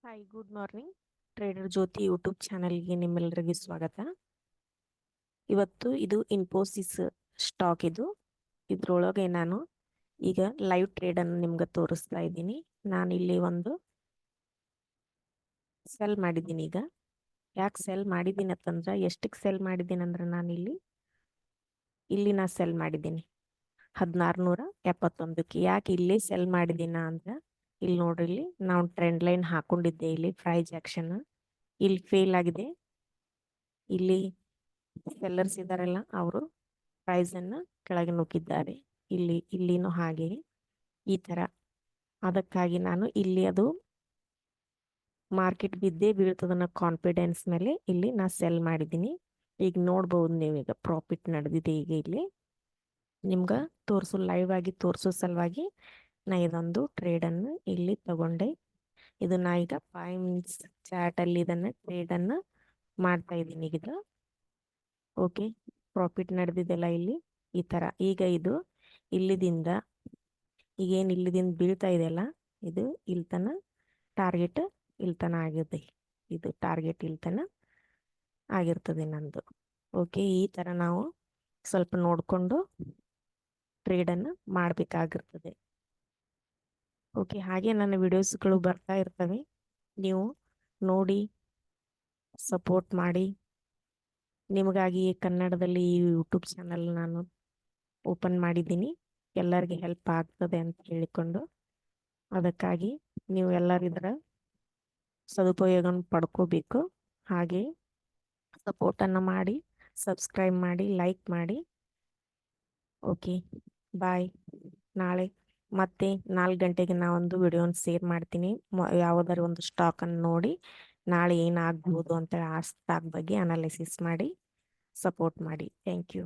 Hi good morning. Trader ಜ್ಯೋತಿ YouTube ಚಾನಲ್ಗೆ ನಿಮ್ಮೆಲ್ಲರಿಗೂ ಸ್ವಾಗತ. ಇವತ್ತು ಇದು ಇನ್ಫೋಸಿಸ್ ಸ್ಟಾಕ್. ಇದ್ರೊಳಗೆ ನಾನು ಈಗ ಲೈವ್ ಟ್ರೇಡನ್ನು ನಿಮ್ಗೆ ತೋರಿಸ್ತಾ ಇದ್ದೀನಿ. ನಾನಿಲ್ಲಿ ಒಂದು ಸೆಲ್ ಮಾಡಿದ್ದೀನಿ. ಈಗ ಯಾಕೆ ಸೆಲ್ ಮಾಡಿದ್ದೀನಿ ಅಂತಂದ್ರೆ, ಎಷ್ಟಕ್ಕೆ ಸೆಲ್ ಮಾಡಿದ್ದೀನಿ ಅಂದ್ರೆ, ಇಲ್ಲಿ ನಾ ಸೆಲ್ ಮಾಡಿದ್ದೀನಿ 1671. ಯಾಕೆ ಇಲ್ಲಿ ಸೆಲ್ ಮಾಡಿದ್ದೀನ ಅಂದ್ರೆ, ಇಲ್ಲಿ ನೋಡ್ರಿ, ಇಲ್ಲಿ ನಾವು ಟ್ರೆಂಡ್ ಲೈನ್ ಹಾಕೊಂಡಿದ್ದೆ. ಇಲ್ಲಿ ಪ್ರೈಸ್ ಆಕ್ಷನ್ ಇಲ್ಲಿ ಫೇಲ್ ಆಗಿದೆ. ಇಲ್ಲಿ ಸೆಲ್ಲರ್ಸ್ ಇದಾರಲ್ಲ, ಅವರು ಪ್ರೈಸ್ ಅನ್ನ ಕೆಳಗೆ ನೂಕಿದ್ದಾರೆ. ಇಲ್ಲಿನೂ ಹಾಗೆ ಈ ತರ. ಅದಕ್ಕಾಗಿ ನಾನು ಇಲ್ಲಿ ಅದು ಮಾರ್ಕೆಟ್ ಬಿದ್ದೇ ಬೀಳ್ತದನ್ನ ಕಾನ್ಫಿಡೆನ್ಸ್ ಮೇಲೆ ಇಲ್ಲಿ ನಾ ಸೆಲ್ ಮಾಡಿದ್ದೀನಿ. ಈಗ ನೋಡ್ಬಹುದು ನೀವು, ಈಗ ಪ್ರಾಫಿಟ್ ನಡೆದಿದೆ. ಈಗ ಇಲ್ಲಿ ನಿಮ್ಗ ಲೈವ್ ಆಗಿ ತೋರಿಸೋ ಸಲುವಾಗಿ ನಾ ಇದೊಂದು ಟ್ರೇಡ್ ಅನ್ನು ಇಲ್ಲಿ ತಗೊಂಡೆ. ಇದು ನಾ ಈಗ 5 ಮಿನಿಟ್ಸ್ ಚಾರ್ಟ್ ಅಲ್ಲಿ ಇದನ್ನ ಟ್ರೇಡ್ ಅನ್ನ ಮಾಡ್ತಾ ಇದ್ದೀನಿ. ಈಗ ಓಕೆ, ಪ್ರಾಫಿಟ್ ನಡೆದಿದೆಲ್ಲ ಇಲ್ಲಿ ಈ ತರ. ಈಗ ಇದು ಇಲ್ಲಿದಿಂದ ಈಗೇನು ಇಲ್ಲಿದಿಂದ ಬೀಳ್ತಾ ಇದೆಯಲ್ಲ, ಇದು ಇಲ್ತನ ಟಾರ್ಗೆಟ್ ಇಲ್ತನ ಆಗಿದೆ. ಇದು ಟಾರ್ಗೆಟ್ ಇಲ್ತನ ಆಗಿರ್ತದೆ ನಂದು. ಓಕೆ, ಈ ತರ ನಾವು ಸ್ವಲ್ಪ ನೋಡಿಕೊಂಡು ಟ್ರೇಡನ್ನು ಮಾಡಬೇಕಾಗಿರ್ತದೆ. ಓಕೆ, ಹಾಗೆ ನನ್ನ ವಿಡಿಯೋಸ್ಗಳು ಬರ್ತಾ ಇರ್ತವೆ, ನೀವು ನೋಡಿ ಸಪೋರ್ಟ್ ಮಾಡಿ. ನಿಮಗಾಗಿ ಕನ್ನಡದಲ್ಲಿ ಈ ಯೂಟ್ಯೂಬ್ ಚಾನಲ್ ನಾನು ಓಪನ್ ಮಾಡಿದ್ದೀನಿ, ಎಲ್ಲರಿಗೆ ಹೆಲ್ಪ್ ಆಗ್ತದೆ ಅಂತ ಹೇಳಿಕೊಂಡು. ಅದಕ್ಕಾಗಿ ನೀವು ಎಲ್ಲರೂ ಇದರ ಸದುಪಯೋಗ ಪಡ್ಕೋಬೇಕು. ಹಾಗೆ ಸಪೋರ್ಟನ್ನು ಮಾಡಿ, ಸಬ್ಸ್ಕ್ರೈಬ್ ಮಾಡಿ, ಲೈಕ್ ಮಾಡಿ. ಓಕೆ, ಬಾಯ್. ನಾಳೆ ಮತ್ತೆ 4 ಗಂಟೆಗೆ ನಾವೊಂದು ವಿಡಿಯೋನ ಶೇರ್ ಮಾಡ್ತೀನಿ. ಯಾವುದಾದ್ರು ಒಂದು ಸ್ಟಾಕನ್ನು ನೋಡಿ ನಾಳೆ ಏನಾಗ್ಬೋದು ಅಂತ ಆ ಸ್ಟಾಕ್ ಬಗ್ಗೆ ಅನಾಲಿಸಿಸ್ ಮಾಡಿ ಸಪೋರ್ಟ್ ಮಾಡಿ. Thank you.